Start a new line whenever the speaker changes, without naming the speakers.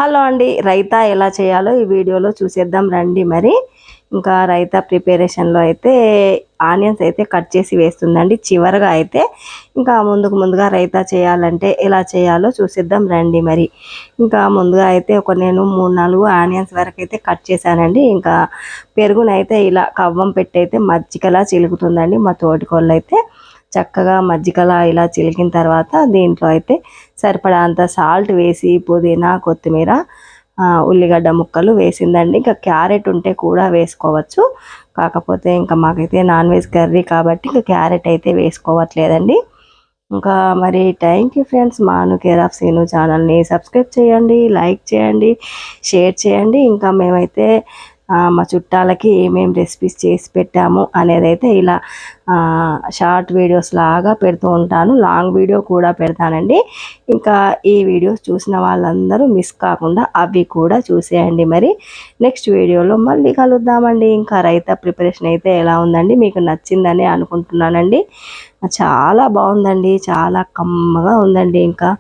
Hello అండి, రైతా ఎలా చేయాలో ఈ వీడియోలో చూసేద్దాం రండి. మరి ఇంకా రైతా ప్రిపరేషన్లో అయితే ఆనియన్స్ అయితే కట్ చేసి వేస్తుందండి చివరగా అయితే. ఇంకా ముందుగా రైతా చేయాలంటే ఎలా చేయాలో చూసేద్దాం రండి. మరి ఇంకా ముందుగా అయితే నేను 3-4 ఆనియన్స్ వరకు అయితే కట్ చేశానండి. ఇంకా పెరుగునైతే ఇలా కవ్వం పెట్టి అయితే మజ్జిగలా చిలుకుతుందండి మా తోటికోళ్ళు అయితే. చక్కగా మజ్జిగలా ఇలా చిలికిన తర్వాత దీంట్లో అయితే సరిపడా అంత సాల్ట్ వేసి పుదీనా కొత్తిమీర ఉల్లిగడ్డ ముక్కలు వేసిందండి. ఇంకా క్యారెట్ ఉంటే కూడా వేసుకోవచ్చు, కాకపోతే ఇంకా మాకైతే నాన్ వెజ్ కర్రీ కాబట్టి ఇంకా క్యారెట్ అయితే వేసుకోవట్లేదండి. ఇంకా మరి థ్యాంక్ యూ ఫ్రెండ్స్. మాను కేర్ ఆఫ్ సీను ఛానల్ని సబ్స్క్రైబ్ చేయండి, లైక్ చేయండి, షేర్ చేయండి. ఇంకా మేమైతే మా చుట్టాలకి ఏమేమి రెసిపీస్ చేసి పెట్టాము అనేది అయితే ఇలా షార్ట్ వీడియోస్ లాగా పెడుతూ ఉంటాను, లాంగ్ వీడియో కూడా పెడతానండి. ఇంకా ఈ వీడియోస్ చూసిన వాళ్ళందరూ మిస్ కాకుండా అవి కూడా చూసేయండి. మరి నెక్స్ట్ వీడియోలో మళ్ళీ కలుద్దామండి. ఇంకా రైతా ప్రిపరేషన్ అయితే ఎలా ఉందండి, మీకు నచ్చిందని అనుకుంటున్నానండి. చాలా బాగుందండి, చాలా కమ్మగా ఉందండి. ఇంకా